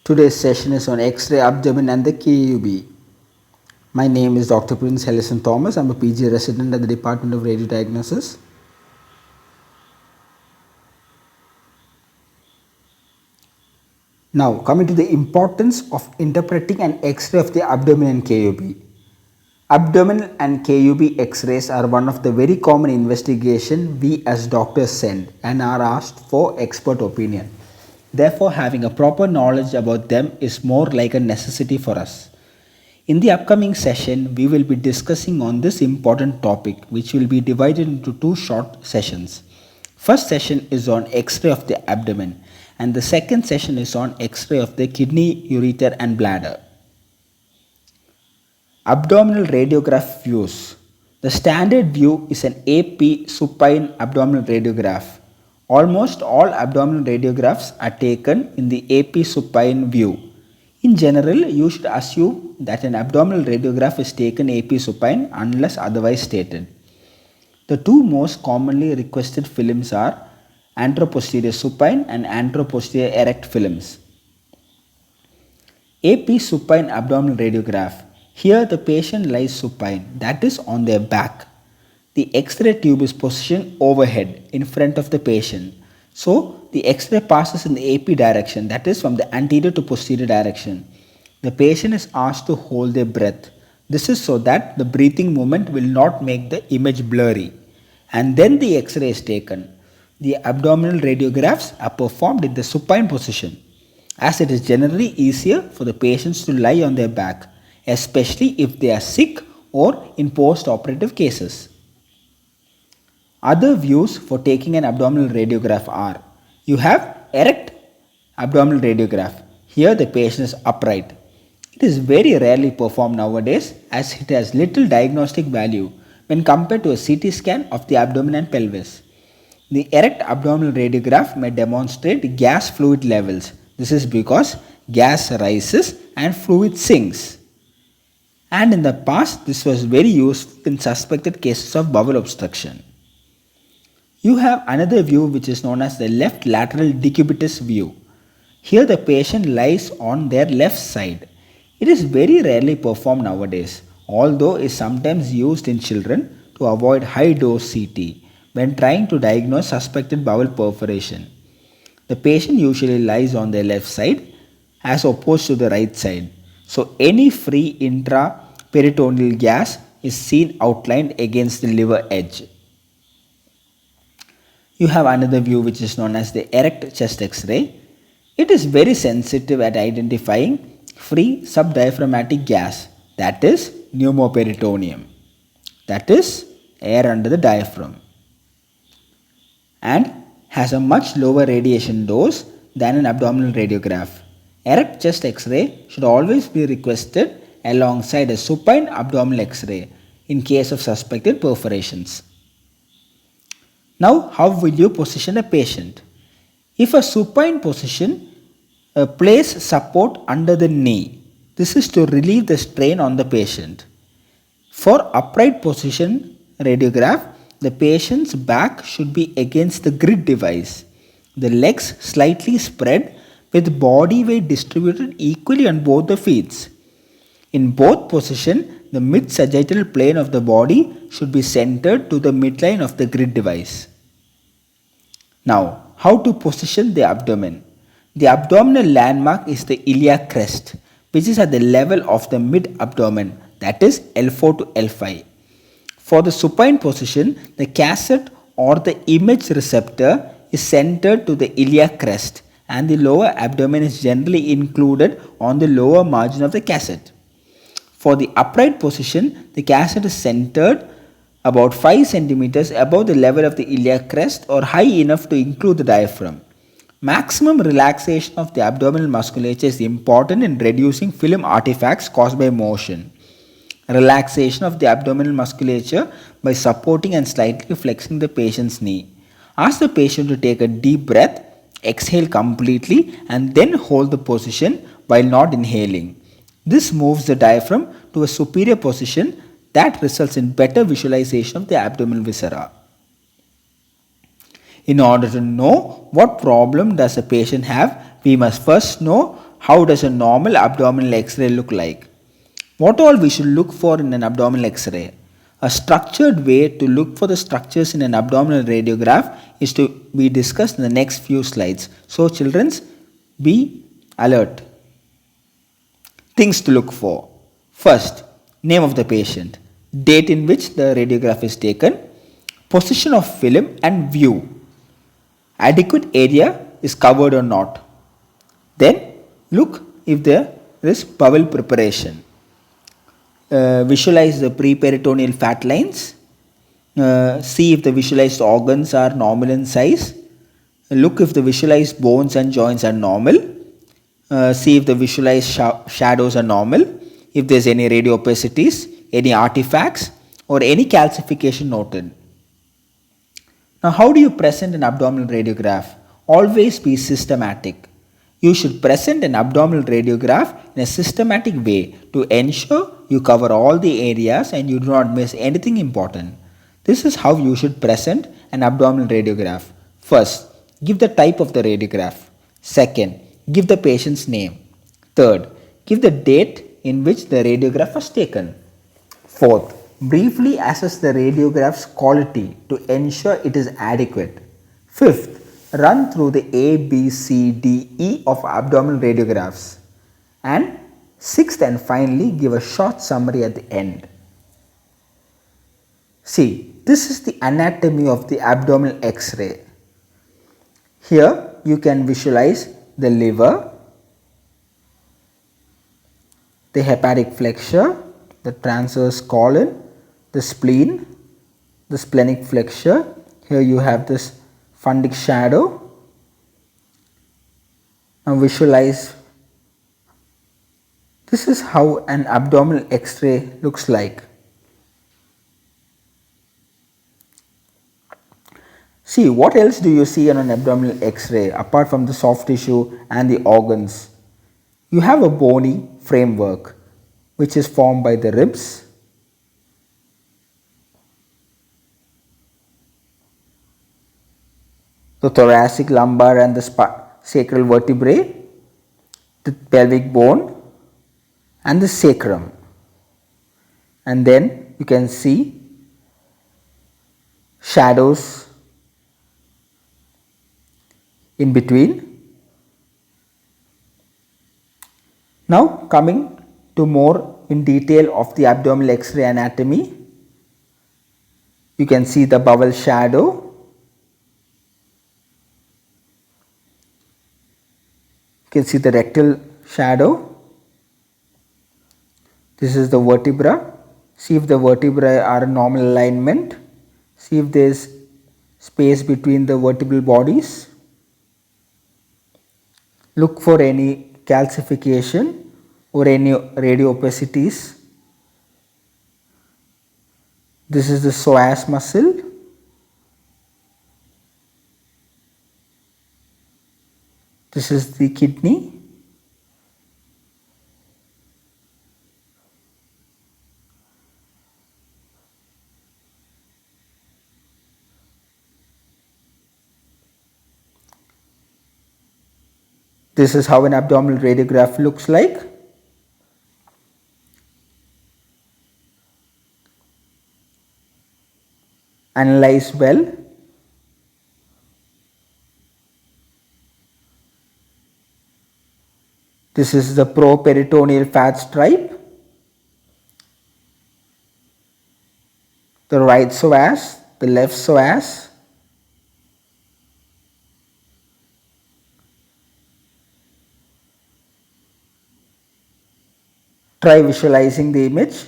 Today's session is on X-ray abdomen and the KUB. My name is Dr. Prince Hellison Thomas. I'm a PG resident at the Department of Radiodiagnosis. Now, coming to the importance of interpreting an X-ray of the abdomen and KUB. Abdominal and KUB X-rays are one of the very common investigation we as doctors send and are asked for expert opinion. Therefore, having a proper knowledge about them is more like a necessity for us. In the upcoming session, we will be discussing on this important topic, which will be divided into two short sessions. First session is on X-ray of the abdomen and the second session is on X-ray of the kidney, ureter and bladder. Abdominal radiograph views. The standard view is an AP supine abdominal radiograph. Almost all abdominal radiographs are taken in the AP supine view. In general, you should assume that an abdominal radiograph is taken AP supine unless otherwise stated. The two most commonly requested films are anteroposterior supine and anteroposterior erect films. AP supine abdominal radiograph. Here the patient lies supine, that is on their back. The X-ray tube is positioned overhead in front of the patient. So the X-ray passes in the AP direction, that is from the anterior to posterior direction. The patient is asked to hold their breath. This is so that the breathing movement will not make the image blurry. And then the X-ray is taken. The abdominal radiographs are performed in the supine position, as it is generally easier for the patients to lie on their back, especially if they are sick or in post-operative cases. Other views for taking an abdominal radiograph are: you have erect abdominal radiograph. Here the patient is upright. It is very rarely performed nowadays as it has little diagnostic value when compared to a CT scan of the abdomen and pelvis. The erect abdominal radiograph may demonstrate gas fluid levels. This is because gas rises and fluid sinks. And in the past, this was very useful in suspected cases of bowel obstruction. You have another view which is known as the left lateral decubitus view. Here the patient lies on their left side. It is very rarely performed nowadays, although is sometimes used in children to avoid high dose CT when trying to diagnose suspected bowel perforation. The patient usually lies on their left side as opposed to the right side. So any free intraperitoneal gas is seen outlined against the liver edge. You have another view which is known as the erect chest X-ray. It is very sensitive at identifying free subdiaphragmatic gas, that is pneumoperitoneum, that is air under the diaphragm, and has a much lower radiation dose than an abdominal radiograph. Erect chest X-ray should always be requested alongside a supine abdominal X-ray in case of suspected perforations. Now, how will you position a patient? If a supine position, place support under the knee. This is to relieve the strain on the patient. For upright position radiograph, the patient's back should be against the grid device. The legs slightly spread with body weight distributed equally on both the feet. In both positions, the mid-sagittal plane of the body should be centered to the midline of the grid device. Now, how to position the abdomen? The abdominal landmark is the iliac crest, which is at the level of the mid-abdomen, that is L4 to L5. For the supine position, the cassette or the image receptor is centered to the iliac crest and the lower abdomen is generally included on the lower margin of the cassette. For the upright position, the cassette is centered about 5 centimeters above the level of the iliac crest or high enough to include the diaphragm. Maximum relaxation of the abdominal musculature is important in reducing film artifacts caused by motion. Relaxation of the abdominal musculature by supporting and slightly flexing the patient's knee. Ask the patient to take a deep breath, exhale completely and then hold the position while not inhaling. This moves the diaphragm to a superior position that results in better visualization of the abdominal viscera. In order to know what problem does a patient have, we must first know how does a normal abdominal X-ray look like? What all we should look for in an abdominal X-ray? A structured way to look for the structures in an abdominal radiograph is to be discussed in the next few slides. So children, be alert. Things to look for. First, name of the patient, date in which the radiograph is taken, position of film and view. Adequate area is covered or not. Then look if there is bowel preparation. Visualize the preperitoneal fat lines. See if the visualized organs are normal in size. Look if the visualized bones and joints are normal. See if the visualized shadows are normal. If there is any radiopacities, any artifacts or any calcification noted. Now how do you present an abdominal radiograph? Always be systematic. You should present an abdominal radiograph in a systematic way to ensure you cover all the areas and you do not miss anything important. This is how you should present an abdominal radiograph. First, give the type of the radiograph. Second, give the patient's name. Third, give the date in which the radiograph was taken. Fourth, briefly assess the radiograph's quality to ensure it is adequate. Fifth, run through the A, B, C, D, E of abdominal radiographs. And sixth and finally, give a short summary at the end. See, this is the anatomy of the abdominal X-ray. Here you can visualize the liver, the hepatic flexure, the transverse colon, the spleen, the splenic flexure. Here you have this fundic shadow. Now visualize. This is how an abdominal X-ray looks like. See, what else do you see on an abdominal X-ray apart from the soft tissue and the organs? You have a bony framework which is formed by the ribs, the thoracic, lumbar and the sacral vertebrae, the pelvic bone and the sacrum. And then you can see shadows in between. Now coming to more in detail of the abdominal X-ray anatomy, you can see the bowel shadow. You can see the rectal shadow. This is the vertebra. See if the vertebrae are in normal alignment. See if there is space between the vertebral bodies. Look for any calcification or any radiopacities. This is the psoas muscle. This is the kidney. This is how an abdominal radiograph looks like. Analyze well. This is the properitoneal fat stripe, the right psoas, the left psoas. Try visualizing the image.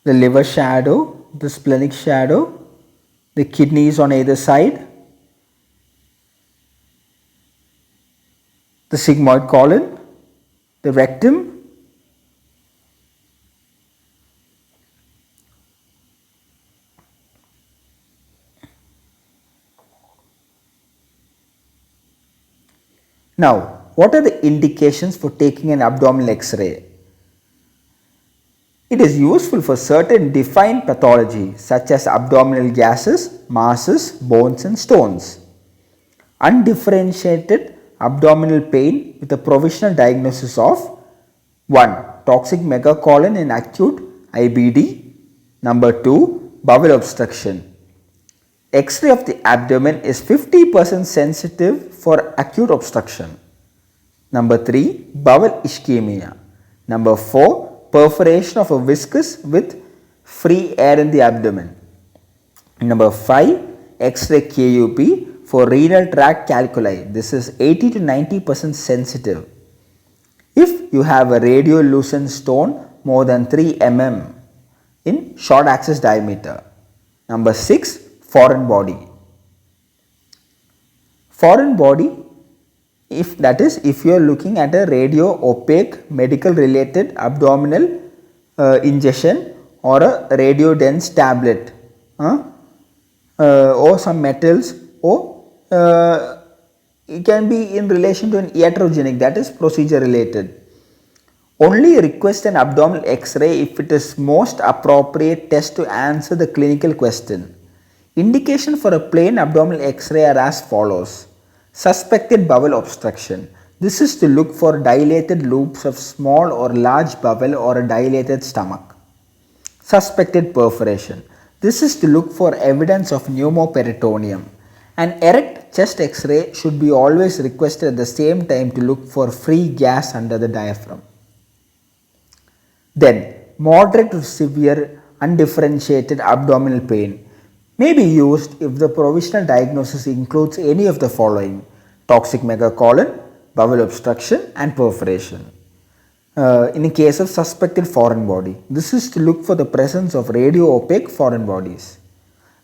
The liver shadow, the splenic shadow, the kidneys on either side, the sigmoid colon, the rectum, now what are the indications for taking an abdominal X-ray? It is useful for certain defined pathology such as abdominal gases, masses, bones and stones. Undifferentiated abdominal pain with a provisional diagnosis of 1. Toxic megacolon in acute IBD. Number 2. Bowel obstruction. X-ray of the abdomen is 50% sensitive for acute obstruction. Number 3. Bowel ischemia. Number 4. Perforation of a viscus with free air in the abdomen. Number 5. X-ray KUP for renal tract calculi. This is 80 to 90% sensitive. If you have a radiolucent stone more than 3 mm in short axis diameter. Number 6. Foreign body. Foreign body, if you are looking at a radio opaque medical related abdominal ingestion or a radio dense tablet or some metals, or it can be in relation to an iatrogenic, that is procedure related. Only request an abdominal X-ray if it is most appropriate test to answer the clinical question. Indication for a plain abdominal X-ray are as follows. Suspected bowel obstruction. This is to look for dilated loops of small or large bowel or a dilated stomach. Suspected perforation. This is to look for evidence of pneumoperitoneum. An erect chest X-ray should be always requested at the same time to look for free gas under the diaphragm. Then, moderate to severe undifferentiated abdominal pain may be used if the provisional diagnosis includes any of the following: toxic megacolon, bowel obstruction and perforation. In the case of suspected foreign body, this is to look for the presence of radio-opaque foreign bodies.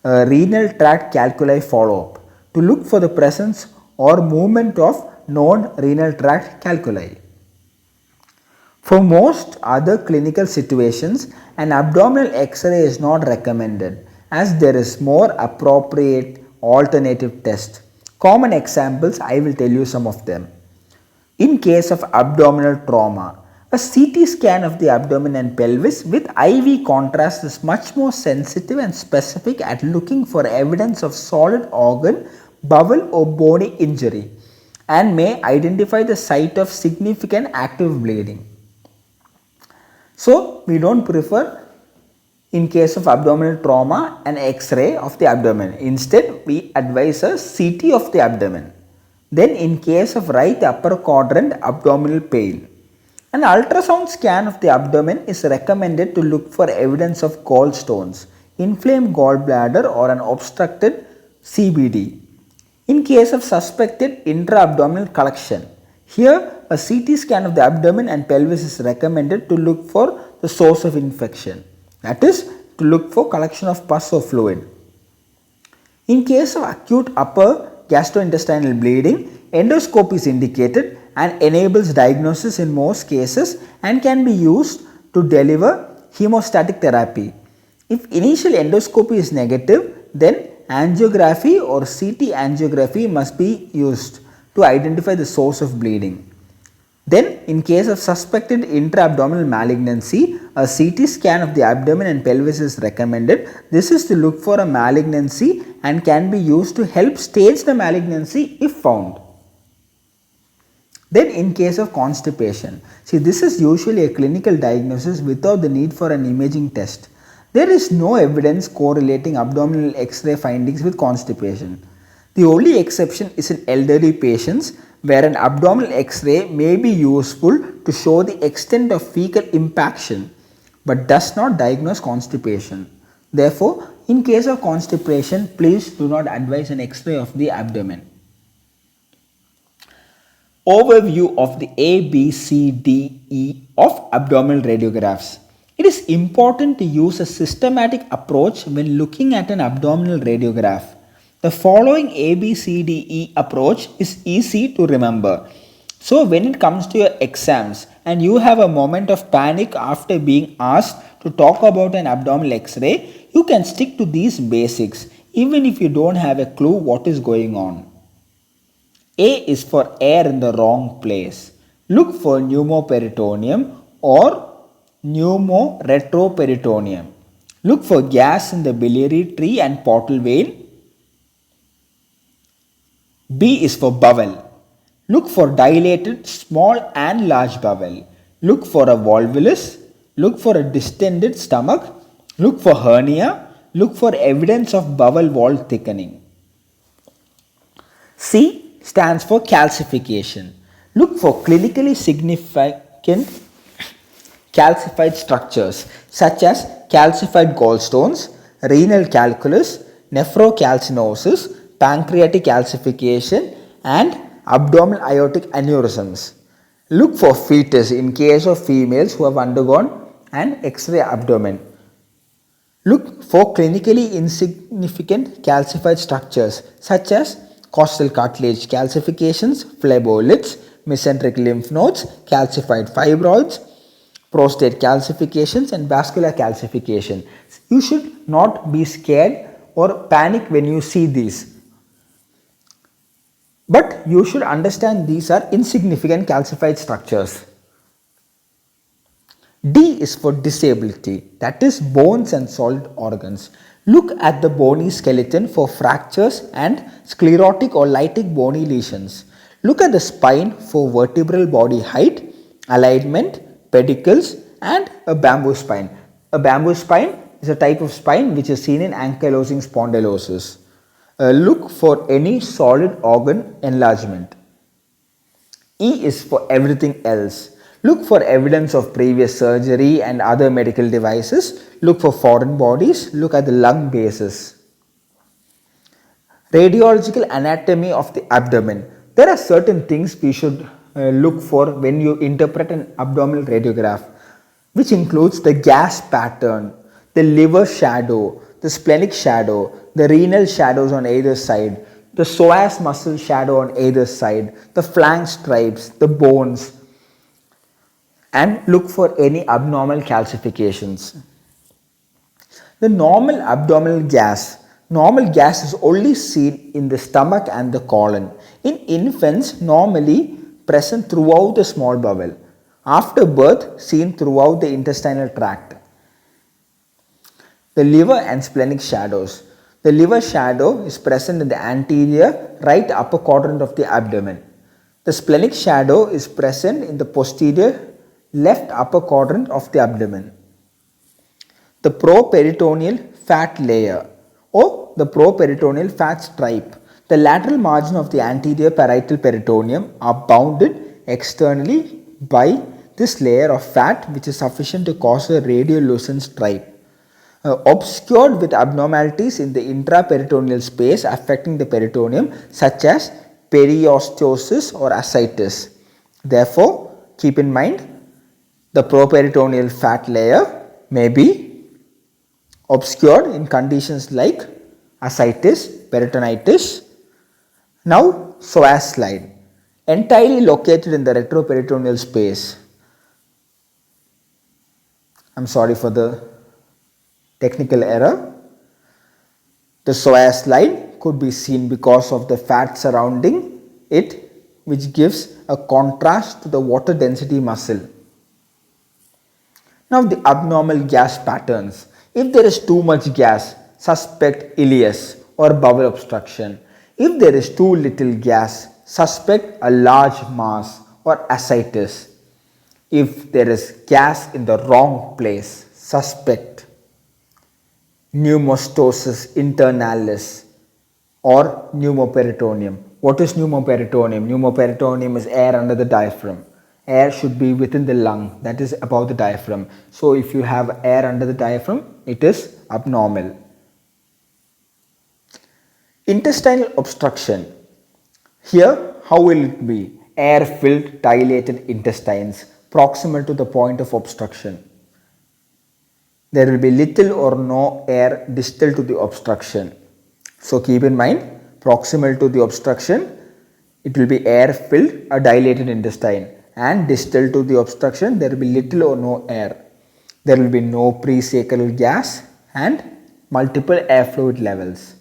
Renal tract calculi follow-up, to look for the presence or movement of known renal tract calculi. For most other clinical situations, an abdominal X-ray is not recommended as there is more appropriate alternative test. Common examples, I will tell you some of them. In case of abdominal trauma, a CT scan of the abdomen and pelvis with IV contrast is much more sensitive and specific at looking for evidence of solid organ, bowel or bony injury, and may identify the site of significant active bleeding. So, we don't prefer in case of abdominal trauma an X-ray of the abdomen. Instead, we advise a CT of the abdomen. Then in case of right upper quadrant abdominal pain, an ultrasound scan of the abdomen is recommended to look for evidence of gallstones, inflamed gallbladder or an obstructed CBD. In case of suspected intra-abdominal collection, here a CT scan of the abdomen and pelvis is recommended to look for the source of infection, that is to look for collection of pus or fluid. In case of acute upper gastrointestinal bleeding, endoscopy is indicated and enables diagnosis in most cases and can be used to deliver hemostatic therapy. If initial endoscopy is negative, then angiography or CT angiography must be used to identify the source of bleeding. Then in case of suspected intra-abdominal malignancy, a CT scan of the abdomen and pelvis is recommended. This is to look for a malignancy and can be used to help stage the malignancy if found. Then in case of constipation, see, this is usually a clinical diagnosis without the need for an imaging test. There is no evidence correlating abdominal X-ray findings with constipation. The only exception is in elderly patients where an abdominal X-ray may be useful to show the extent of fecal impaction but does not diagnose constipation. Therefore, in case of constipation, please do not advise an X-ray of the abdomen. Overview of the A, B, C, D, E of abdominal radiographs. It is important to use a systematic approach when looking at an abdominal radiograph. The following A, B, C, D, E approach is easy to remember. So when it comes to your exams and you have a moment of panic after being asked to talk about an abdominal X-ray, you can stick to these basics even if you don't have a clue what is going on. A is for air in the wrong place. Look for pneumoperitoneum or pneumoretroperitoneum. Look for gas in the biliary tree and portal vein. B is for bowel. Look for dilated small and large bowel. Look for a volvulus. Look for a distended stomach. Look for hernia. Look for evidence of bowel wall thickening. C stands for calcification. Look for clinically significant calcified structures such as calcified gallstones, renal calculus, nephrocalcinosis, pancreatic calcification, and abdominal aortic aneurysms. Look for fetus in case of females who have undergone an X-ray abdomen. Look for clinically insignificant calcified structures such as costal cartilage calcifications, phleboliths, mesenteric lymph nodes, calcified fibroids, prostate calcifications and vascular calcification. You should not be scared or panic when you see these. But you should understand these are insignificant calcified structures. D is for disability, that is bones and solid organs. Look at the bony skeleton for fractures and sclerotic or lytic bony lesions. Look at the spine for vertebral body height, alignment, pedicles and a bamboo spine. A bamboo spine is a type of spine which is seen in ankylosing spondylosis. Look for any solid organ enlargement. E is for everything else. Look for evidence of previous surgery and other medical devices. Look for foreign bodies. Look at the lung bases. Radiological anatomy of the abdomen. There are certain things we should look for when you interpret an abdominal radiograph, which includes the gas pattern, the liver shadow, the splenic shadow, the renal shadows on either side, the psoas muscle shadow on either side, the flank stripes, the bones, and look for any abnormal calcifications. The normal abdominal gas. Normal gas is only seen in the stomach and the colon. In infants, normally present throughout the small bowel. After birth, seen throughout the intestinal tract. The liver and splenic shadows. The liver shadow is present in the anterior right upper quadrant of the abdomen. The splenic shadow is present in the posterior left upper quadrant of the abdomen. The properitoneal fat layer or the properitoneal fat stripe. The lateral margin of the anterior parietal peritoneum are bounded externally by this layer of fat which is sufficient to cause a radiolucent stripe. Obscured with abnormalities in the intraperitoneal space affecting the peritoneum such as periosteosis or ascites. Therefore, keep in mind the properitoneal fat layer may be obscured in conditions like ascites, peritonitis. Now, psoas slide, entirely located in the retroperitoneal space. I am sorry for the technical error. The psoas slide could be seen because of the fat surrounding it, which gives a contrast to the water density muscle. Now the abnormal gas patterns. If there is too much gas, suspect ileus or bowel obstruction. If there is too little gas, suspect a large mass or ascites. If there is gas in the wrong place, suspect pneumostosis internalis or pneumoperitoneum. What is pneumoperitoneum? Pneumoperitoneum is air under the diaphragm. Air should be within the lung, that is above the diaphragm. So if you have air under the diaphragm, it is abnormal. Intestinal obstruction. Here, how will it be? Air-filled dilated intestines proximal to the point of obstruction. There will be little or no air distal to the obstruction. So keep in mind, proximal to the obstruction, it will be air-filled or dilated intestine, and distal to the obstruction there will be little or no air. There will be no presacral gas and multiple air fluid levels.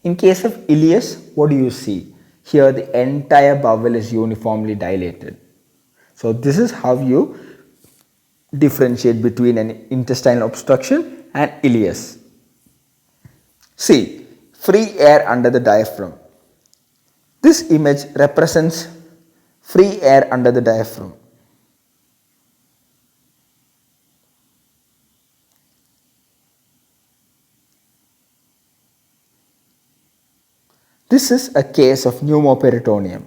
In case of ileus, what do you see? Here the entire bowel is uniformly dilated. So this is how you differentiate between an intestinal obstruction and ileus. See, free air under the diaphragm. This image represents free air under the diaphragm. This is a case of pneumoperitoneum.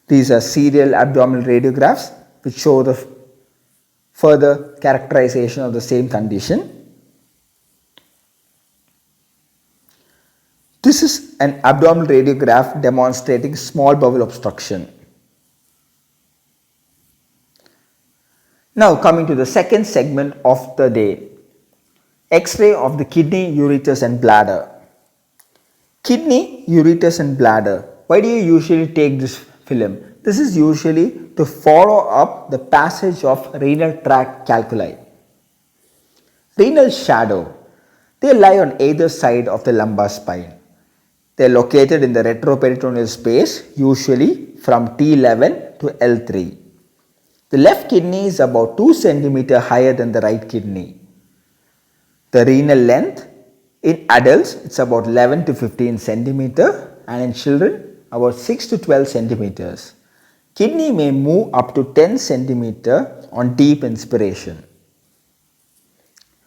These are serial abdominal radiographs which show the further characterization of the same condition. This is an abdominal radiograph demonstrating small bowel obstruction. Now coming to the second segment of the day, X-ray of the kidney, ureters and bladder. Kidney, ureters and bladder. Why do you usually take this film? This is usually to follow up the passage of renal tract calculi. Renal shadow. They lie on either side of the lumbar spine. They are located in the retroperitoneal space, usually from T11 to L3. The left kidney is about 2 cm higher than the right kidney. The renal length in adults it's about 11 to 15 cm and in children about 6 to 12 centimeters. Kidney may move up to 10 cm on deep inspiration.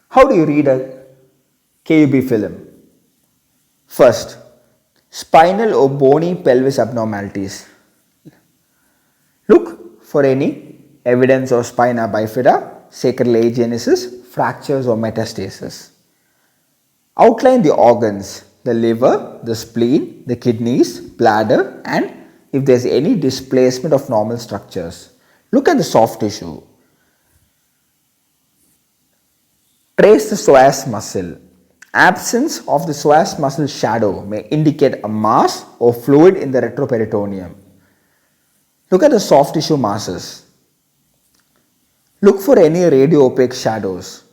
How do you read a KUB film? First, spinal or bony pelvis abnormalities. Look for any evidence of spina bifida, sacral agenesis, fractures or metastasis. Outline the organs, the liver, the spleen, the kidneys, bladder and if there is any displacement of normal structures. Look at the soft tissue. Trace the psoas muscle. Absence of the psoas muscle shadow may indicate a mass or fluid in the retroperitoneum. Look at the soft tissue masses. Look for any radio-opaque shadows.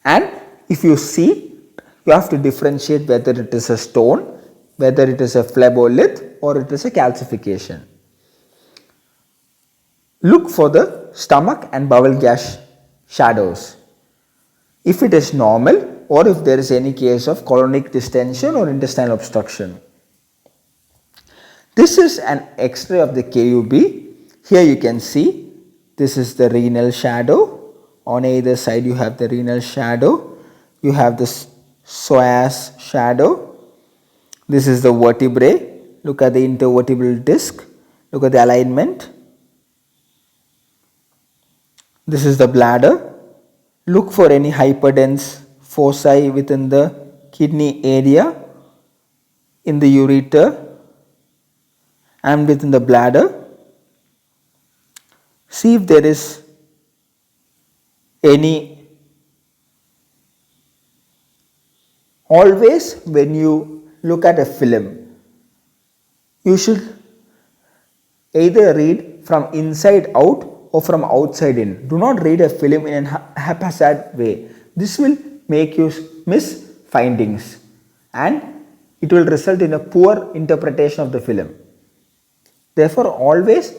And if you see, you have to differentiate whether it is a stone, whether it is a phlebolith or it is a calcification. Look for the stomach and bowel gas shadows. If it is normal or if there is any case of colonic distension or intestinal obstruction. This is an X-ray of the KUB. Here you can see this is the renal shadow. On either side you have the renal shadow. You have the psoas shadow. This is the vertebrae. Look at the intervertebral disc. Look at the alignment. This is the bladder. Look for any hyperdense foci within the kidney area, in the ureter and within the bladder. See if there is any. Always when you look at a film, you should either read from inside out or from outside in. Do not read a film in a haphazard way. This will make you miss findings and it will result in a poor interpretation of the film. Therefore, always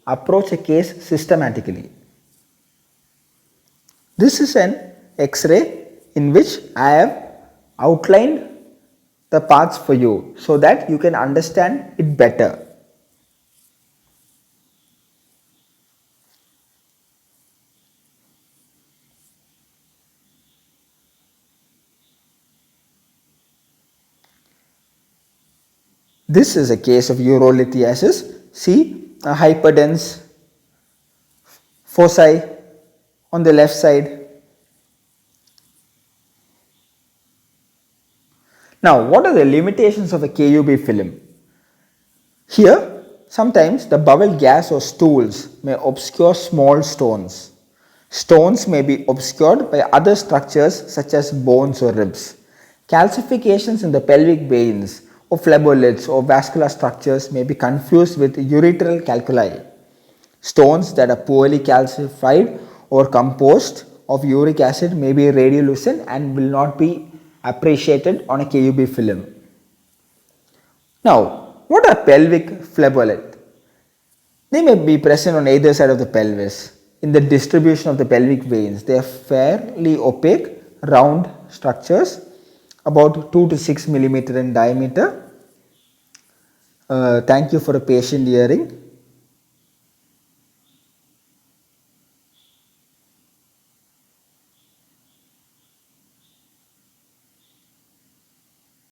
approach a case systematically. This is an X-ray in which I have outlined the parts for you so that you can understand it better. This is a case of urolithiasis. See a hyperdense foci on the left side. Now, what are the limitations of a KUB film? Here, sometimes the bowel gas or stools may obscure small stones. Stones may be obscured by other structures such as bones or ribs. Calcifications in the pelvic veins or phleboliths or vascular structures may be confused with ureteral calculi. Stones that are poorly calcified or composed of uric acid may be radiolucent and will not be appreciated on a KUB film. Now, what are pelvic phleboliths? They may be present on either side of the pelvis. in the distribution of the pelvic veins. They are fairly opaque, round structures about 2 to 6 millimeter in diameter. Thank you for a patient hearing.